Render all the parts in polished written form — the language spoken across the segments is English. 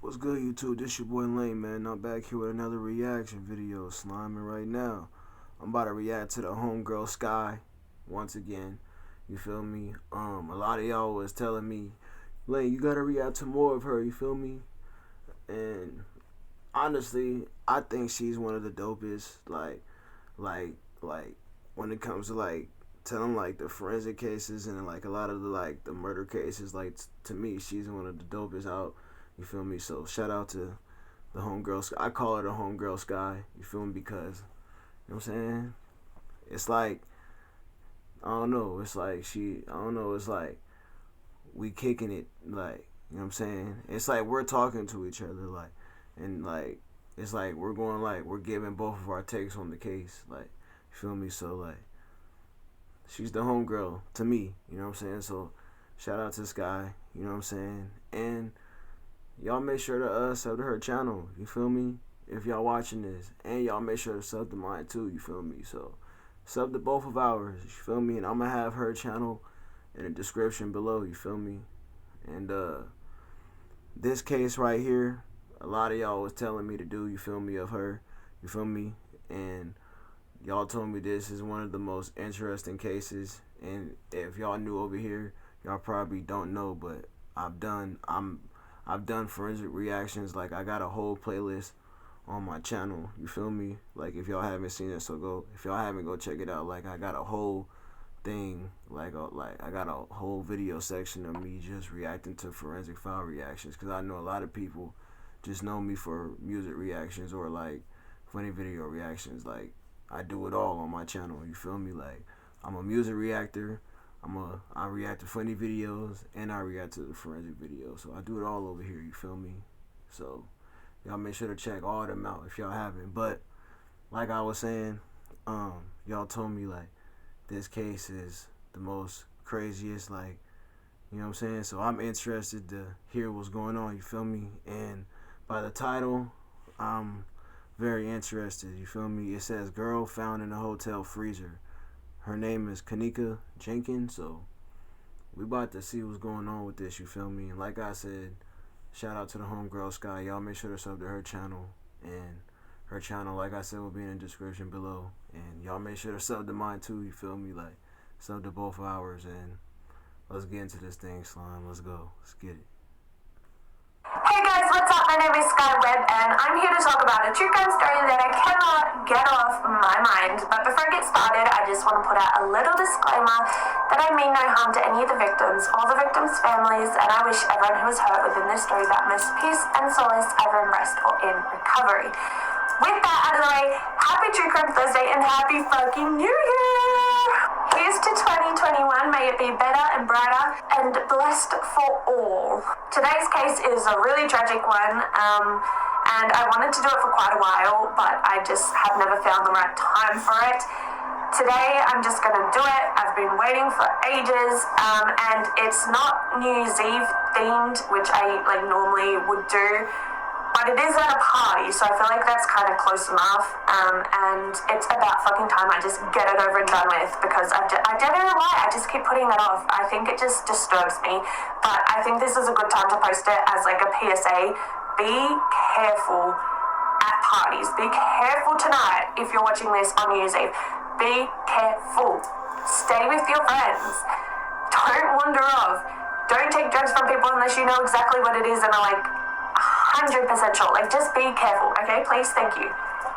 What's good, YouTube? This your boy Lane, man. I'm back here with another reaction video, sliming right now. I'm about to react to the homegirl Sky once again. You feel me? A lot of y'all was telling me, Lane, you gotta react to more of her. You feel me? And honestly, I think she's one of the dopest. Like when it comes to telling the forensic cases and a lot of the murder cases. To me, she's one of the dopest out. You feel me? So shout out to the homegirl Sky. I call her the homegirl Sky. You feel me? Because you know what I'm saying? It's like I don't know. It's like It's like we kicking it. You know what I'm saying? It's like we're talking to each other. It's like we're going we're giving both of our takes on the case. You feel me? So she's the homegirl to me. You know what I'm saying? So shout out to Sky. You know what I'm saying? And y'all make sure to sub to her channel, you feel me? If y'all watching this. And y'all make sure to sub to mine too, you feel me? So sub to both of ours, you feel me? And I'm gonna have her channel in the description below, you feel me? And this case right here, a lot of y'all was telling me to do, you feel me, of her, you feel me? And y'all told me this is one of the most interesting cases. And if y'all new over here, y'all probably don't know, but I've done forensic reactions. I got a whole playlist on my channel, you feel me? If y'all haven't seen it, if y'all haven't, go check it out. I got a whole thing, I got a whole video section of me just reacting to forensic file reactions, because I know a lot of people just know me for music reactions or funny video reactions. I do it all on my channel, you feel me? I'm a music reactor, I react to funny videos, and I react to the forensic videos. So I do it all over here, you feel me? So y'all make sure to check all of them out if y'all haven't. But like I was saying, y'all told me this case is the most craziest, you know what I'm saying? So I'm interested to hear what's going on, you feel me? And by the title, I'm very interested, you feel me? It says girl found in a hotel freezer. Her name is KENNEKA Jenkins, so we about to see what's going on with this, you feel me? And like I said, shout out to the homegirl Sky. Y'all make sure to sub to her channel, and her channel, like I said, will be in the description below. And y'all make sure to sub to mine too, you feel me? Sub to both ours, and let's get into this thing, slime. Let's go. Let's get it. Hey guys, what's up? My name is Sky Webb, and I'm here to talk about a true crime story that I cannot get off my mind. But before I get started, I just want to put out a little disclaimer that I mean no harm to any of the victims or the victims' families, and I wish everyone who was hurt within this story that most peace and solace, ever in rest or in recovery. With that out of the way, happy True Crime Thursday and happy fucking New Year! Here's to 2021, may it be better and brighter and blessed for all. Today's case is a really tragic one, and I wanted to do it for quite a while, but I just have never found the right time for it. Today, I'm just gonna do it. I've been waiting for ages, and it's not New Year's Eve themed, which I normally would do, but it is at a party, so I feel like that's kind of close enough, and it's about fucking time I just get it over and done with, because I don't know why, I just keep putting it off. I think it just disturbs me, but I think this is a good time to post it as a PSA. Be careful at parties. Be careful tonight if you're watching this on New Year's Eve. Be careful. Stay with your friends. Don't wander off. Don't take drugs from people unless you know exactly what it is and are 100% sure. Just be careful, okay? Please, thank you.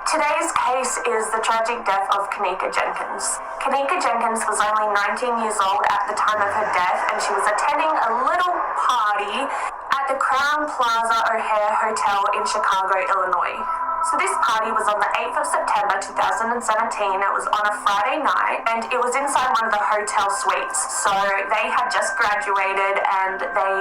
Today's case is the tragic death of KENNEKA Jenkins. KENNEKA Jenkins was only 19 years old at the time of her death, and she was attending a little party at the Crown Plaza O'Hare Hotel in Chicago, Illinois. So this party was on the 8th of September 2017. It was on a Friday night, and it was inside one of the hotel suites. So they had just graduated, and they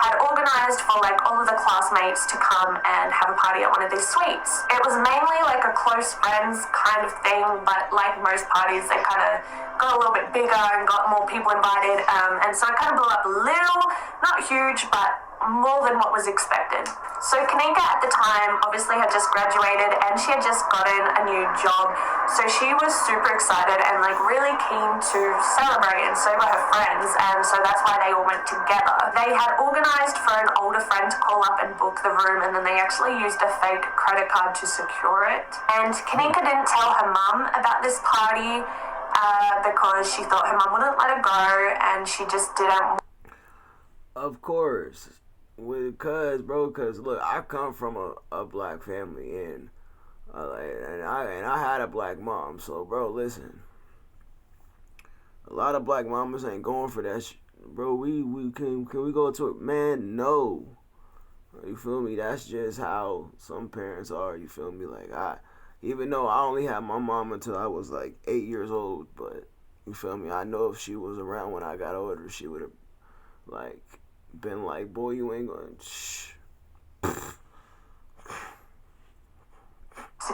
had organized for all of the classmates to come and have a party at one of these suites. It was mainly a close friends kind of thing, but like most parties, they kind of got a little bit bigger and got more people invited, and so it kind of blew up a little, not huge, but more than what was expected. So KENNEKA at the time obviously had just graduated and she had just gotten a new job. So she was super excited and like really keen to celebrate, and so were her friends, and so that's why they all went together. They had organized for an older friend to call up and book the room, and then they actually used a fake credit card to secure it. And KENNEKA didn't tell her mum about this party because she thought her mum wouldn't let her go, and she just didn't. Of course, cause look, I come from a black family, and I had a black mom. So, bro, listen, a lot of black mamas ain't going for that bro. Can we go to it, man? No, you feel me? That's just how some parents are. You feel me? Like even though I only had my mom until I was like 8 years old, but you feel me? I know if she was around when I got older, she would have like been like, boy, you ain't going to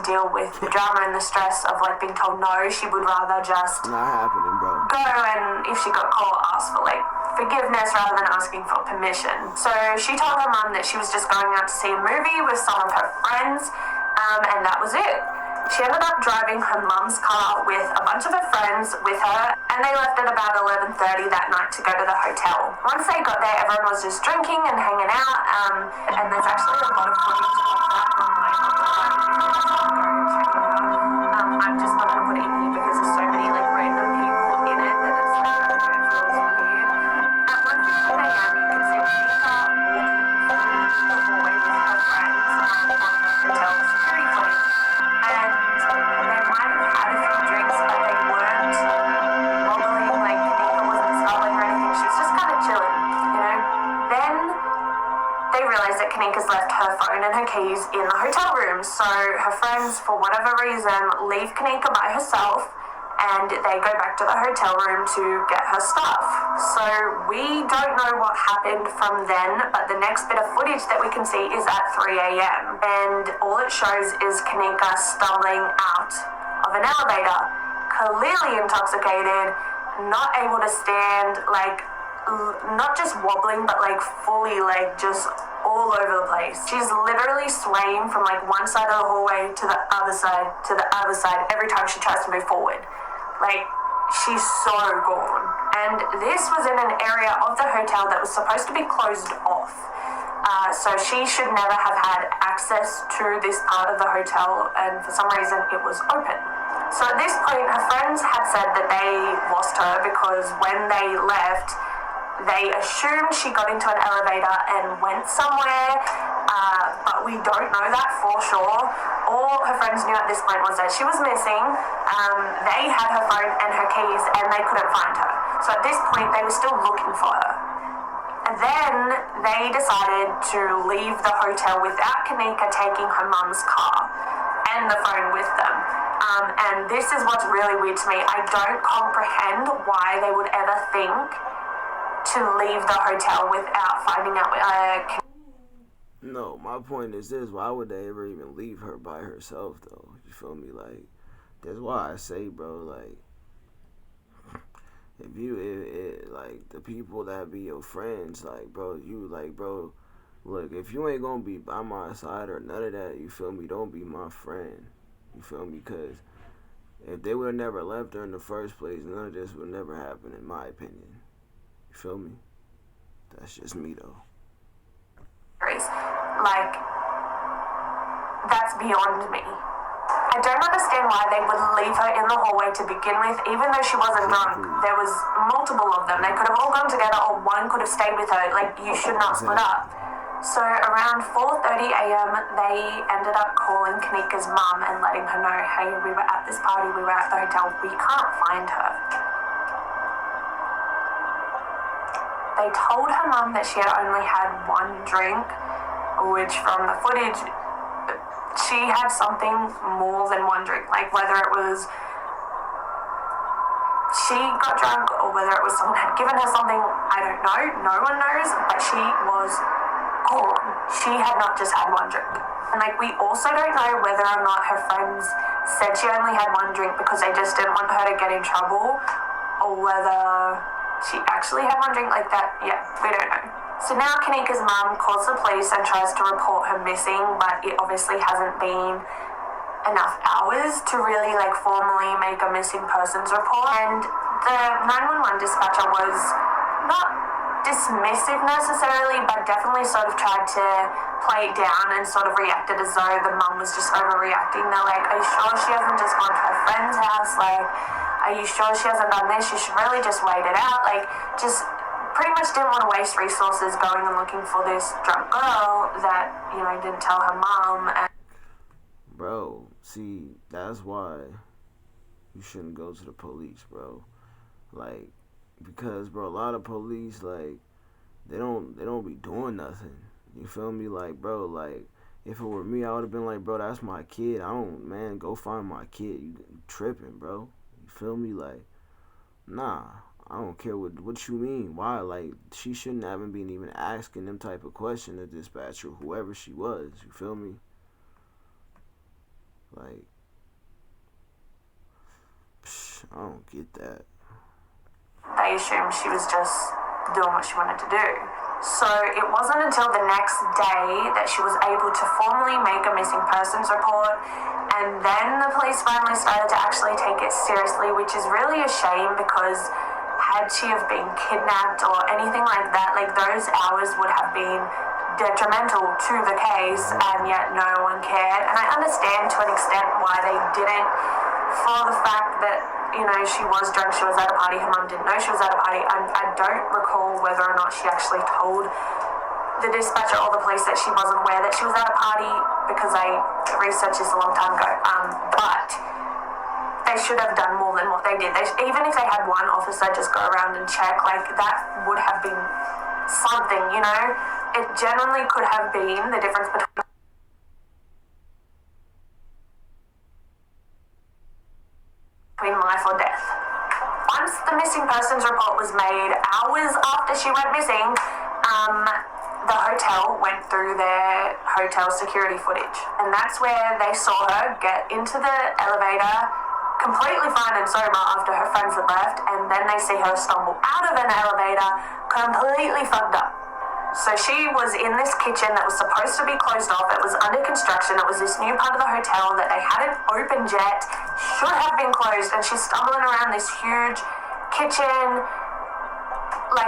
deal with the drama and the stress of like being told no. She would rather just not happening, bro. Go, and if she got caught, ask for like forgiveness rather than asking for permission. So she told her mum that she was just going out to see a movie with some of her friends, and that was it. She ended up driving her mum's car with a bunch of her friends with her, and they left at about 11:30 that night to go to the hotel. Once they got there, everyone was just drinking and hanging out, and there's actually a lot of footage of that online on the web. I'm just not going to put it in here because there's so many like random people in it that it's like, I don't know, it feels weird. At 1:15 a.m. you can see KENNEKA walking through the hallway with her friends on the hotel security footage. And they might have had a few drinks, but they weren't wobbling, like KENNEKA wasn't stalling or anything. She was just kind of chilling, you know. Then they realized that KENNEKA's left her phone and her keys in the hotel room. So her friends, for whatever reason, leave KENNEKA by herself, and they go back to the hotel room to get her stuff. So we don't know what happened from then, but the next bit of footage that we can see is at 3 a.m. And all it shows is KENNEKA stumbling out of an elevator, clearly intoxicated, not able to stand, like not just wobbling, but like fully like just all over the place. She's literally swaying from like one side of the hallway to the other side to the other side every time she tries to move forward. Like, she's so gone. And this was in an area of the hotel that was supposed to be closed off. So she should never have had access to this part of the hotel, and for some reason it was open. So at this point, her friends had said that they lost her because when they left, they assumed she got into an elevator and went somewhere, but we don't know that for sure. All her friends knew at this point was that she was missing. They had her phone and her keys, and they couldn't find her. So at this point, they were still looking for her. And then they decided to leave the hotel without KENNEKA taking her mum's car and the phone with them. And this is what's really weird to me. I don't comprehend why they would ever think to leave the hotel without finding out No, my point is this: why would they ever even leave her by herself, though? You feel me? Like, that's why I say, bro, like, if like, the people that be your friends, like, bro, look, if you ain't gonna be by my side or none of that, you feel me, don't be my friend. You feel me? Because if they would have never left her in the first place, none of this would never happen, in my opinion. You feel me? That's just me, though. Like, that's beyond me. I don't understand why they would leave her in the hallway to begin with, even though she wasn't drunk. There was multiple of them. They could have all gone together, or one could have stayed with her. Like, you should not split up. So around 4:30 a.m., they ended up calling KENNEKA's mum and letting her know, hey, we were at this party, we were at the hotel, we can't find her. They told her mum that she had only had one drink, which from the footage, she had something more than one drink. Like, whether it was she got drunk or whether it was someone had given her something, I don't know. No one knows, but she was gone. She had not just had one drink. And, like, we also don't know whether or not her friends said she only had one drink because they just didn't want her to get in trouble, or whether she actually had one drink like that. Yeah, we don't know. So now Kenneka's mum calls the police and tries to report her missing, but it obviously hasn't been enough hours to really formally make a missing persons report. And the 911 dispatcher was not dismissive necessarily, but definitely sort of tried to play it down and sort of reacted as though the mum was just overreacting. They're like, are you sure she hasn't just gone to her friend's house? Are you sure she hasn't done this? You should really just wait it out. Just pretty much didn't want to waste resources going and looking for this drunk girl that, didn't tell her mom. Bro, see, that's why you shouldn't go to the police, bro. Because, bro, a lot of police, they don't be doing nothing. You feel me? Bro, if it were me, I would have been bro, that's my kid. Go find my kid. You tripping, bro. You feel me? Nah. I don't care what you mean. Why? She shouldn't have been even asking them type of question to dispatcher, whoever she was. You feel me? I don't get that. They assumed she was just doing what she wanted to do. So it wasn't until the next day that she was able to formally make a missing persons report, and then the police finally started to actually take it seriously, which is really a shame because had she have been kidnapped or anything like that, those hours would have been detrimental to the case, and yet no one cared. And I understand to an extent why they didn't, for the fact that, she was drunk, she was at a party, her mum didn't know she was at a party. I don't recall whether or not she actually told the dispatcher or the police that she wasn't aware that she was at a party, because I researched this a long time ago. But they should have done more than what they did. Even if they had one officer just go around and check, that would have been something, It genuinely could have been the difference between life or death. Once the missing persons report was made, hours after she went missing, the hotel went through their hotel security footage. And that's where they saw her get into the elevator, completely fine and sober after her friends had left, and then they see her stumble out of an elevator, completely fucked up. So she was in this kitchen that was supposed to be closed off. It was under construction. It was this new part of the hotel that they hadn't opened yet, should have been closed, and she's stumbling around this huge kitchen,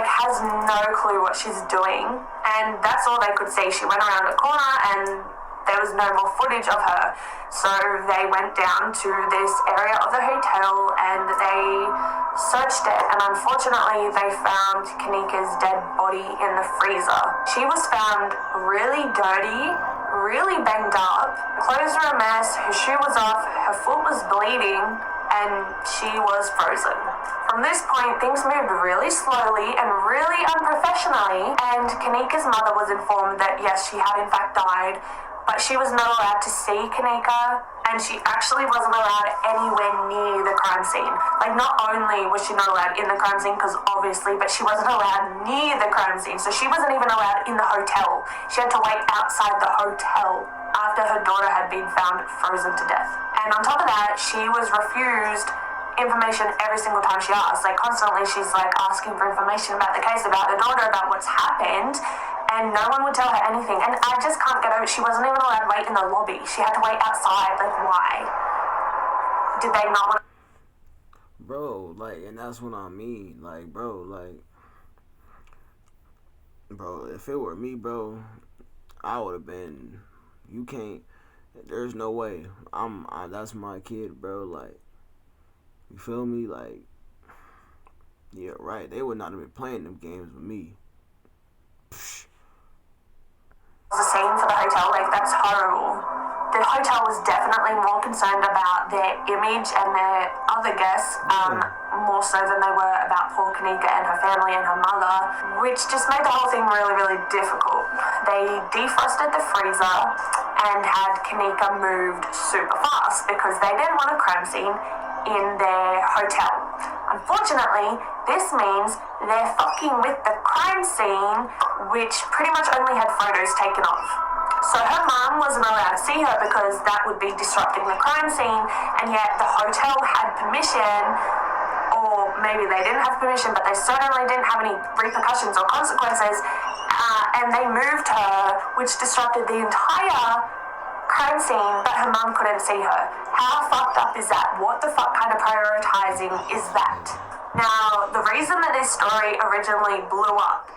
has no clue what she's doing. And that's all they could see. She went around a corner and there was no more footage of her. So they went down to this area of the hotel and they searched it, and unfortunately they found Kenneka's dead body in the freezer. She was found really dirty, really banged up, clothes were a mess, her shoe was off, her foot was bleeding, and she was frozen. From this point, things moved really slowly and really unprofessionally, and Kenneka's mother was informed that yes, she had in fact died, but she was not allowed to see Kenneka, and she actually wasn't allowed anywhere near the crime scene. Not only was she not allowed in the crime scene, because obviously, but she wasn't allowed near the crime scene, so she wasn't even allowed in the hotel. She had to wait outside the hotel after her daughter had been found frozen to death. And on top of that, she was refused information every single time she asked. Constantly she's asking for information about the case, about her daughter, about what's happened, and no one would tell her anything. And I just can't get over it. She wasn't even allowed to wait in the lobby. She had to wait outside. Why? Did they not want to? Bro, and that's what I mean. Bro, if it were me, bro, I would have been, you can't, there's no way. That's my kid, bro. You feel me? Yeah, right. They would not have been playing them games with me. Psh. The scene for the hotel, that's horrible. The hotel was definitely more concerned about their image and their other guests, more so than they were about poor Kenneka and her family and her mother, which just made the whole thing really, really difficult. They defrosted the freezer and had Kenneka moved super fast because they didn't want a crime scene in their hotel. Unfortunately, this means they're fucking with the crime scene, which pretty much only had photos taken of. So her mum wasn't allowed to see her because that would be disrupting the crime scene, and yet the hotel had permission, or maybe they didn't have permission, but they certainly didn't have any repercussions or consequences and they moved her, which disrupted the entire crime scene, but her mum couldn't see her. How fucked up is that? What the fuck kind of prioritizing is that? Now, the reason that this story originally blew up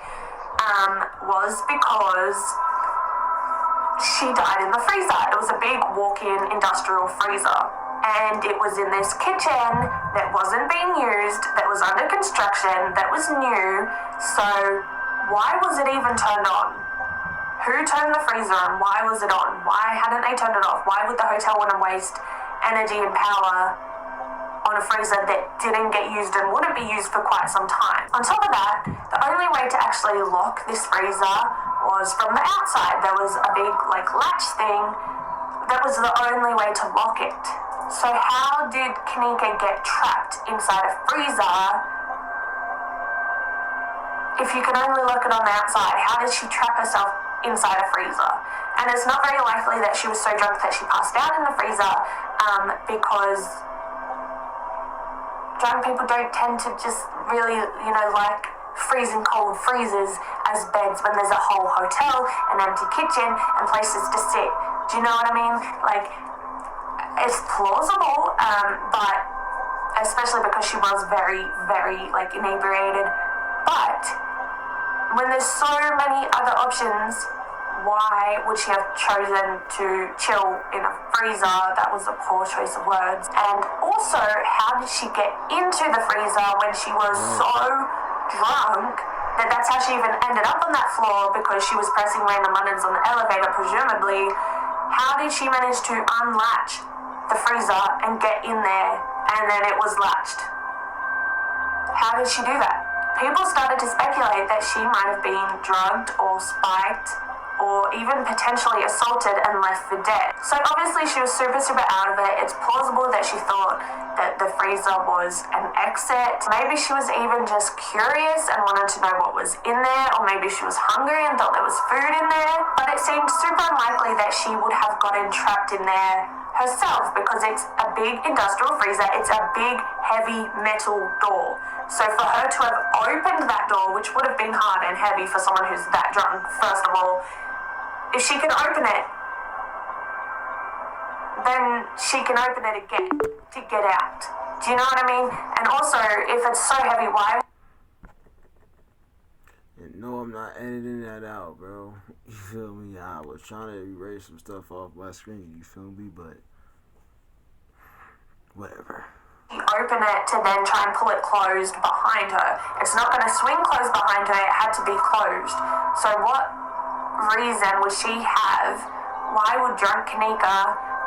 was because she died in the freezer. It was a big walk-in industrial freezer, and it was in this kitchen that wasn't being used, that was under construction, that was new. So why was it even turned on? Who turned the freezer on? Why was it on? Why hadn't they turned it off? Why would the hotel want to waste energy and power on a freezer that didn't get used and wouldn't be used for quite some time? On top of that, the only way to actually lock this freezer was from the outside. There was a big latch thing that was the only way to lock it. So how did KENNEKA get trapped inside a freezer if you can only lock it on the outside? How did she trap herself inside a freezer? And it's not very likely that she was so drunk that she passed out in the freezer, because drunk people don't tend to just really, like freezing cold freezers as beds when there's a whole hotel, an empty kitchen, and places to sit. Do you know what I mean? It's plausible, but especially because she was very, very inebriated. But when there's so many other options, why would she have chosen to chill in a freezer? That was a poor choice of words. And also, how did she get into the freezer when she was so drunk that's how she even ended up on that floor, because she was pressing random buttons on the elevator, presumably? How did she manage to unlatch the freezer and get in there, and then it was latched? How did she do that? People started to speculate that she might have been drugged or spiked or even potentially assaulted and left for dead. So obviously she was super, super out of it. It's plausible that she thought that the freezer was an exit. Maybe she was even just curious and wanted to know what was in there, or maybe she was hungry and thought there was food in there. But it seemed super unlikely that she would have gotten trapped in there herself, because it's a big industrial freezer. It's a big, heavy metal door. So for her to have opened that door, which would have been hard and heavy for someone who's that drunk, first of all, if she can open it, then she can open it again to get out. Do you know what I mean? And also, if it's so heavy, why? And no, I'm not editing that out, bro. You feel me? I was trying to erase some stuff off my screen, you feel me? But whatever. You open it to then try and pull it closed behind her. It's not going to swing closed behind her. It had to be closed. So what reason would she have? Why would drunk KENNEKA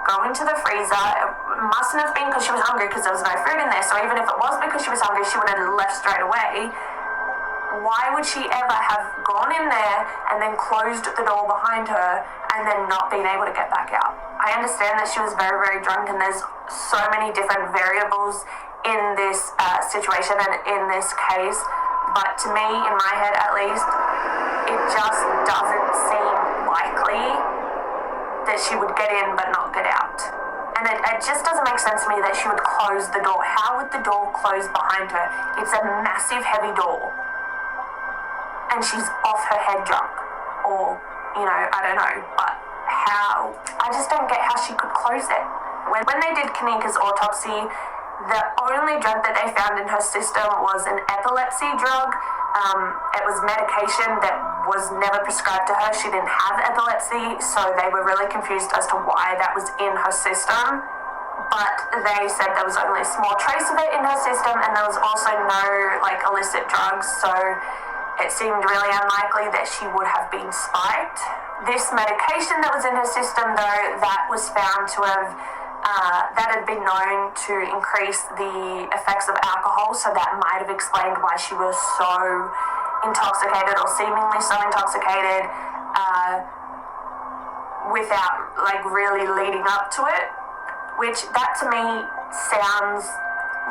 go into the freezer? It mustn't have been because she was hungry, because there was no food in there. So even if it was because she was hungry, she would have left straight away. Why would she ever have gone in there and then closed the door behind her and then not been able to get back out? I understand that she was very, very drunk, and there's so many different variables in this situation and in this case. But to me, in my head at least, it just doesn't seem likely that she would get in but not get out. And it just doesn't make sense to me that she would close the door. How would the door close behind her? It's a massive, heavy door. And she's off her head drunk. Or, I don't know. But how? I just don't get how she could close it. When they did KENNEKA's autopsy, the only drug that they found in her system was an epilepsy drug. It was medication that was never prescribed to her. She didn't have epilepsy, so they were really confused as to why that was in her system. But they said there was only a small trace of it in her system, and there was also no illicit drugs, so it seemed really unlikely that she would have been spiked. This medication that was in her system, though, that was found to have that had been known to increase the effects of alcohol, so that might have explained why she was so intoxicated, or seemingly so intoxicated, without really leading up to it, which that to me sounds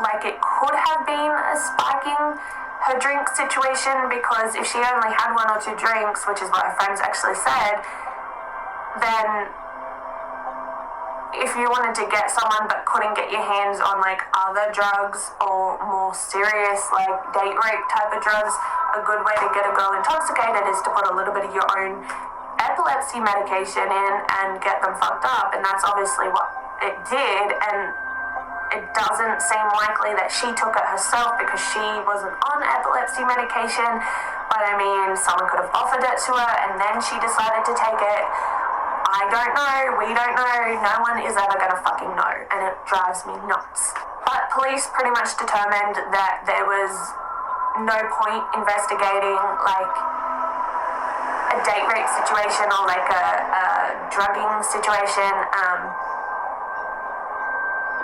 like it could have been a spiking her drink situation, because if she only had 1 or 2 drinks, which is what her friends actually said, then if you wanted to get someone but couldn't get your hands on other drugs or more serious date rape type of drugs, a good way to get a girl intoxicated is to put a little bit of your own epilepsy medication in and get them fucked up, and that's obviously what it did. And it doesn't seem likely that she took it herself because she wasn't on epilepsy medication, but I mean, someone could have offered it to her and then she decided to take it. I don't know, we don't know, no one is ever gonna fucking know, and it drives me nuts. But police pretty much determined that there was no point investigating like a date rape situation or like a drugging situation.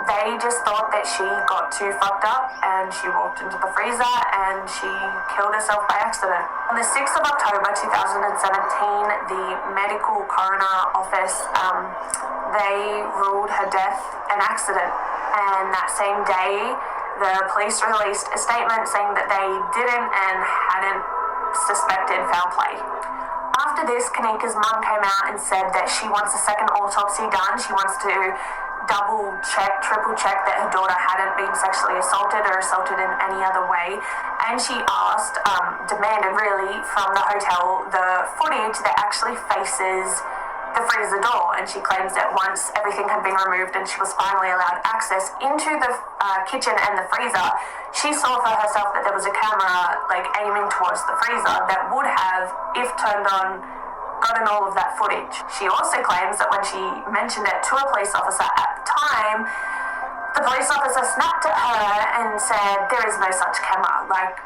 They just thought that she got too fucked up and she walked into the freezer and she killed herself by accident. On the 6th of October 2017, the medical coroner office, they ruled her death an accident. And that same day, the police released a statement saying that they didn't and hadn't suspected foul play. After this, KENNEKA's mum came out and said that she wants a second autopsy done. She wants to double check, triple check that her daughter hadn't been sexually assaulted or assaulted in any other way. And she asked, demanded really from the hotel, the footage that actually faces the freezer door. And she claims that once everything had been removed and she was finally allowed access into the kitchen and the freezer, she saw for herself that there was a camera like aiming towards the freezer that would have, if turned on, gotten all of that footage. She also claims that when she mentioned it to a police officer at the time, the police officer snapped at her and said, there is no such camera. Like,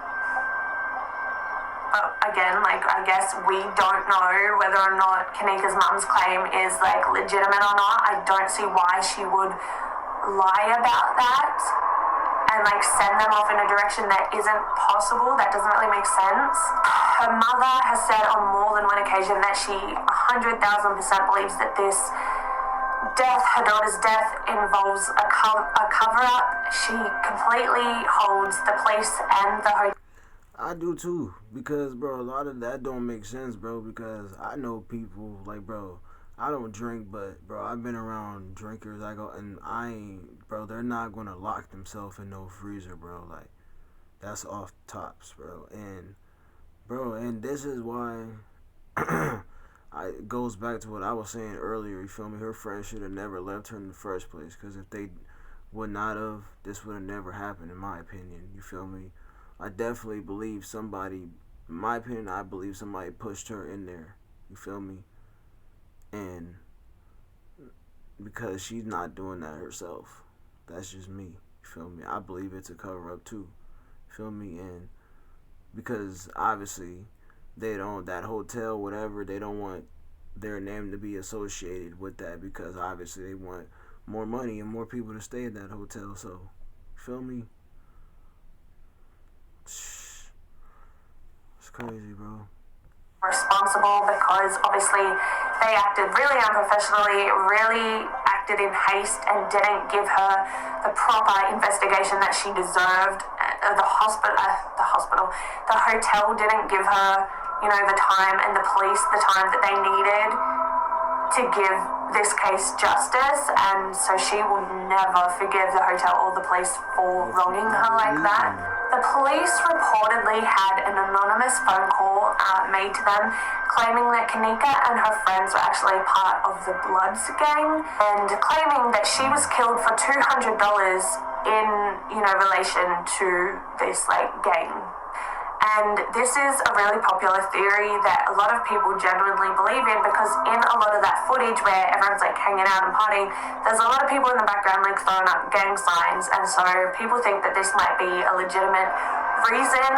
again, like, I guess we don't know whether or not KENNEKA's mum's claim is like legitimate or not. I don't see why she would lie about that and like send them off in a direction that isn't possible. That doesn't really make sense. Her mother has said on more than one occasion that she 100,000% believes that this death, her daughter's death, involves a cover-up. She completely holds the police and the hotel. I do too, because bro, a lot of that don't make sense, bro, because I know people, like, bro, I don't drink, but bro, I've been around drinkers. I go and I ain't, bro. They're not gonna lock themselves in no freezer, bro. Like, that's off tops, bro. And bro, and this is why it goes back to what I was saying earlier. You feel me? Her friend should have never left her in the first place, because if they would not have, this would have never happened, in my opinion. You feel me? I definitely believe somebody, in my opinion, I believe somebody pushed her in there. You feel me? And because she's not doing that herself. That's just me. You feel me? I believe it's a cover up too. You feel me? And because obviously they don't, that hotel, whatever, they don't want their name to be associated with that, because obviously they want more money and more people to stay in that hotel. So, you feel me? It's crazy, bro. Responsible, because obviously they acted really unprofessionally, really acted in haste and didn't give her the proper investigation that she deserved. The hotel didn't give her, you know, the time, and the police the time that they needed to give this case justice, and so she will never forgive the hotel or the police for wronging her like that. The police reportedly had an anonymous phone call made to them claiming that KENNEKA and her friends were actually part of the Bloods gang, and claiming that she was killed for $200 in, you know, relation to this, like, gang. And this is a really popular theory that a lot of people genuinely believe in, because in a lot of that footage where everyone's like hanging out and partying, there's a lot of people in the background like throwing up gang signs, and so people think that this might be a legitimate reason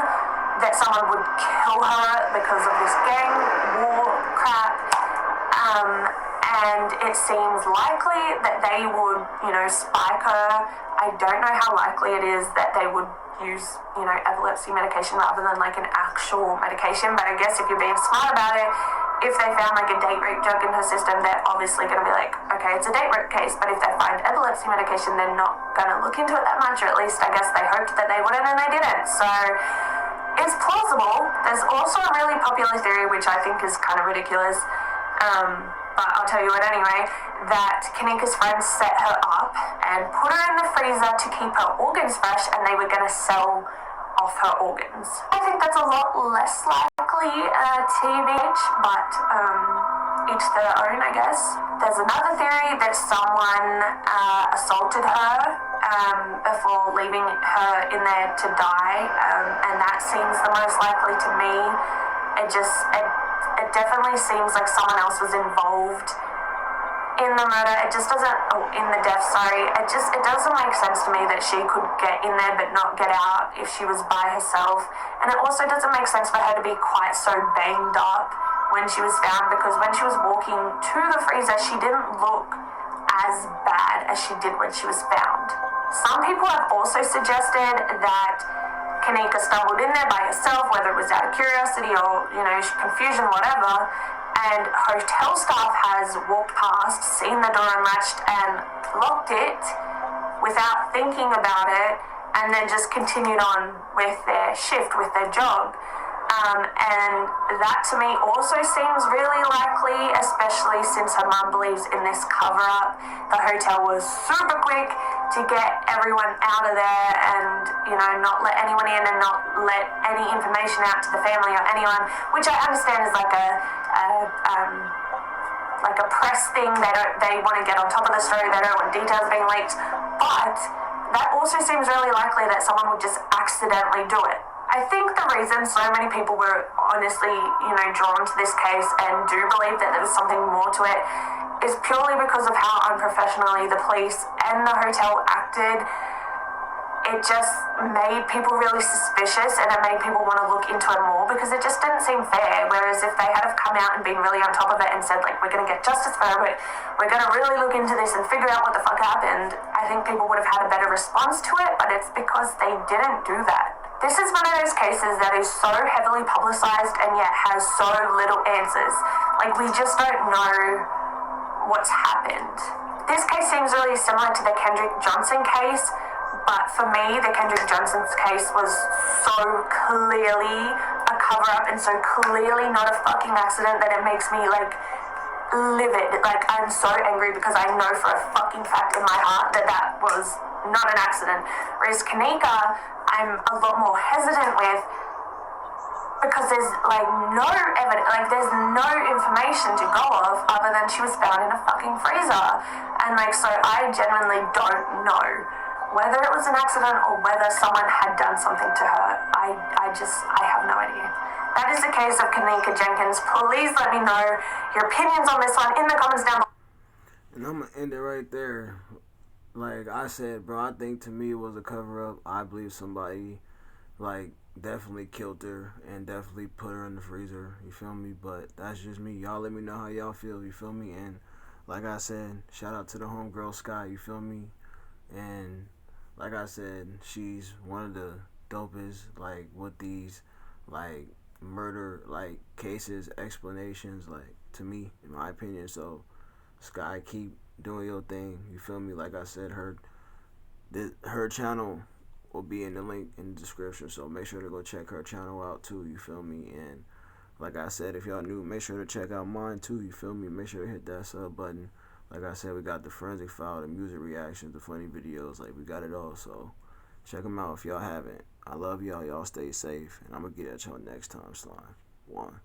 that someone would kill her because of this gang war crap. And it seems likely that they would, you know, spike her. I don't know how likely it is that they would use, you know, epilepsy medication rather than like an actual medication, but I guess if you're being smart about it, if they found like a date rape drug in her system, they're obviously going to be like, okay, it's a date rape case, but if they find epilepsy medication, they're not going to look into it that much, or at least I guess they hoped that they wouldn't and they didn't. So it's plausible. There's also a really popular theory, which I think is kind of ridiculous, but I'll tell you it anyway, that KENNEKA's friends set her up and put her in the freezer to keep her organs fresh, and they were going to sell off her organs. I think that's a lot less likely TBH, but each their own, I guess. There's another theory that someone assaulted her before leaving her in there to die, and that seems the most likely to me. It definitely seems like someone else was involved in the murder. It just doesn't, in the death, sorry. It doesn't make sense to me that she could get in there but not get out if she was by herself. And it also doesn't make sense for her to be quite so banged up when she was found, because when she was walking to the freezer, she didn't look as bad as she did when she was found. Some people have also suggested that KENNEKA stumbled in there by herself, whether it was out of curiosity or, confusion, whatever, and hotel staff has walked past, seen the door unlatched, and locked it without thinking about it, and then just continued on with their shift, with their job. And that to me also seems really likely, especially since her mum believes in this cover-up. The hotel was super quick to get everyone out of there and, not let anyone in and not let any information out to the family or anyone, which I understand is like a press thing. They want to get on top of the story. They don't want details being leaked. But that also seems really likely that someone would just accidentally do it. I think the reason so many people were honestly, drawn to this case and do believe that there was something more to it is purely because of how unprofessionally the police and the hotel acted. It just made people really suspicious, and it made people want to look into it more, because it just didn't seem fair. Whereas if they had have come out and been really on top of it and said, like, we're going to get justice for her, but we're going to really look into this and figure out what the fuck happened, I think people would have had a better response to it, but it's because they didn't do that. This is one of those cases that is so heavily publicized and yet has so little answers. Like, we just don't know what's happened. This case seems really similar to the Kendrick Johnson case, but for me, the Kendrick Johnson's case was so clearly a cover-up and so clearly not a fucking accident that it makes me, livid. I'm so angry because I know for a fucking fact in my heart that that was not an accident. Whereas KENNEKA, I'm a lot more hesitant with, because there's no evidence, there's no information to go off other than she was found in a fucking freezer. And so I genuinely don't know whether it was an accident or whether someone had done something to her. I have no idea. That is the case of KENNEKA Jenkins. Please let me know your opinions on this one in the comments down below. And I'm gonna end it right there. Like I said, bro, I think to me it was a cover-up. I believe somebody, definitely killed her and definitely put her in the freezer. You feel me? But that's just me. Y'all let me know how y'all feel. You feel me? And like I said, shout out to the homegirl Sky. You feel me? And like I said, she's one of the dopest, with these, murder, cases, explanations, to me, in my opinion. So, Sky, keep doing your thing. You feel me? Like I said, her channel will be in the link in the description. So make sure to go check her channel out too. You feel me? And like I said, if y'all new, make sure to check out mine too. You feel me? Make sure to hit that sub button. Like I said, we got the forensic file, the music reactions, the funny videos. We got it all. So check them out if y'all haven't. I love y'all. Y'all stay safe. And I'm going to get at y'all next time, Slime. 1.